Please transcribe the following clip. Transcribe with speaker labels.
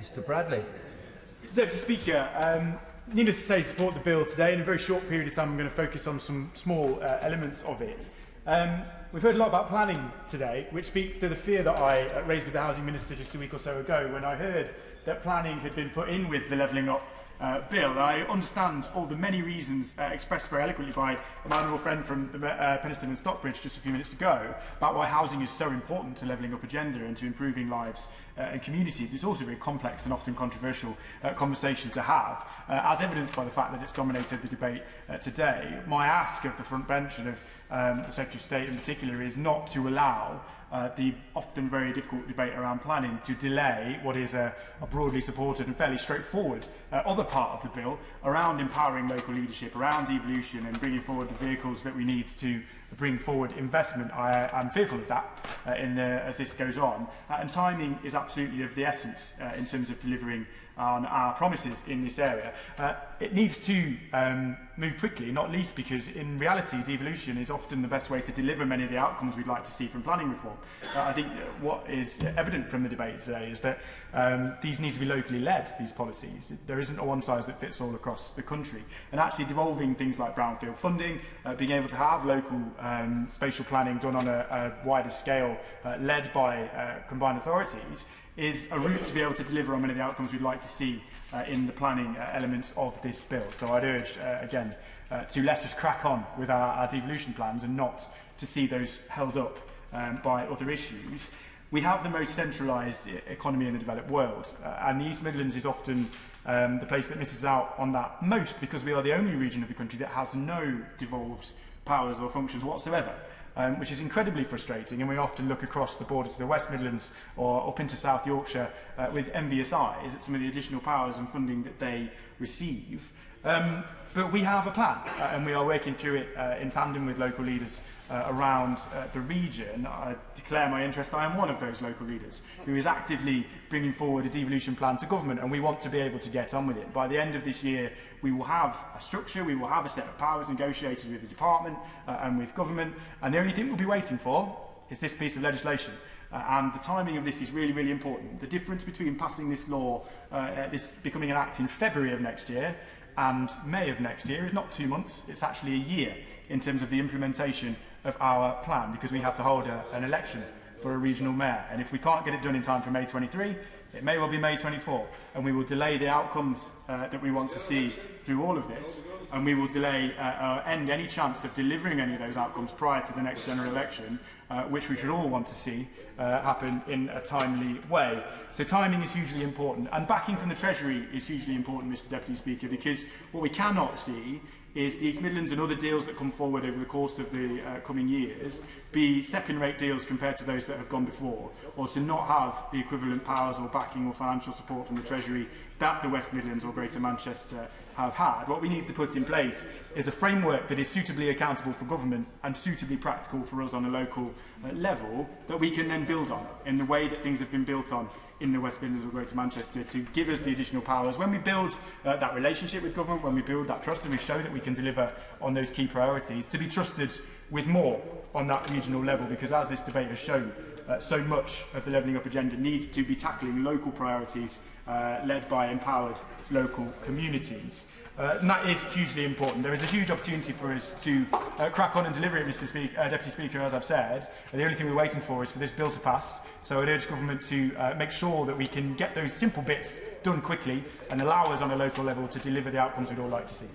Speaker 1: Mr Bradley.
Speaker 2: Mr Deputy Speaker, needless to say, support the bill today. In a very short period of time, I'm going to focus on some small elements of it. We've heard a lot about planning today, which speaks to the fear that I raised with the Housing Minister just a week or so ago when I heard that planning had been put in with the Levelling Up bill. I understand all the many reasons expressed very eloquently by an honourable friend from the Penistone and Stockbridge just a few minutes ago about why housing is so important to levelling up agenda and to improving lives and communities. It's also a very complex and often controversial conversation to have, as evidenced by the fact that it's dominated the debate today. My ask of the front bench and of the Secretary of State in particular is not to allow the often very difficult debate around planning to delay what is a broadly supported and fairly straightforward other part of the bill around empowering local leadership, around devolution and bringing forward the vehicles that we need to bring forward investment. I am fearful of that as this goes on, and timing is absolutely of the essence in terms of delivering on our promises in this area. It needs to move quickly, not least because in reality devolution is often the best way to deliver many of the outcomes we'd like to see from planning reform. I think what is evident from the debate today is that these need to be locally led, these policies. There isn't a one size that fits all across the country, and actually devolving things like brownfield funding, being able to have local spatial planning done on a wider scale led by combined authorities is a route to be able to deliver on many of the outcomes we'd like to see in the planning elements of this bill. So I'd urge, again, to let us crack on with our devolution plans and not to see those held up by other issues. We have the most centralised economy in the developed world, and the East Midlands is often the place that misses out on that most because we are the only region of the country that has no devolved powers or functions whatsoever. Which is incredibly frustrating, and we often look across the border to the West Midlands or up into South Yorkshire with envious eyes at some of the additional powers and funding that they receive. But we have a plan, and we are working through it in tandem with local leaders around the region. I declare my interest. I am one of those local leaders who is actively bringing forward a devolution plan to government, and we want to be able to get on with it. By the end of this year, we will have a structure, we will have a set of powers negotiated with the department and with government, and the only thing we'll be waiting for is this piece of legislation. And the timing of this is really, really important. The difference between passing this law, this becoming an act in February of next year, and May of next year is not 2 months, it's actually a year in terms of the implementation of our plan, because we have to hold an election for a regional mayor. And if we can't get it done in time for May 23, it may well be May 24, and we will delay the outcomes that we want to see through all of this, and we will delay end any chance of delivering any of those outcomes prior to the next general election, which we should all want to see happen in a timely way. So timing is hugely important, and backing from the Treasury is hugely important, Mr Deputy Speaker, because what we cannot see is the East Midlands and other deals that come forward over the course of the coming years be second-rate deals compared to those that have gone before, or to not have the equivalent powers or backing or financial support from the Treasury that the West Midlands or Greater Manchester have had. What we need to put in place is a framework that is suitably accountable for government and suitably practical for us on a local level that we can then build on in the way that things have been built on in the West Midlands or Greater Manchester, to give us the additional powers when we build that relationship with government, when we build that trust and we show that we can deliver on those key priorities, to be trusted with more on that regional level, because as this debate has shown, so much of the Levelling Up agenda needs to be tackling local priorities led by empowered local communities. And that is hugely important. There is a huge opportunity for us to crack on and deliver it, Mr. Deputy Speaker, as I've said. The only thing we're waiting for is for this bill to pass. So I'd urge government to make sure that we can get those simple bits done quickly and allow us on a local level to deliver the outcomes we'd all like to see.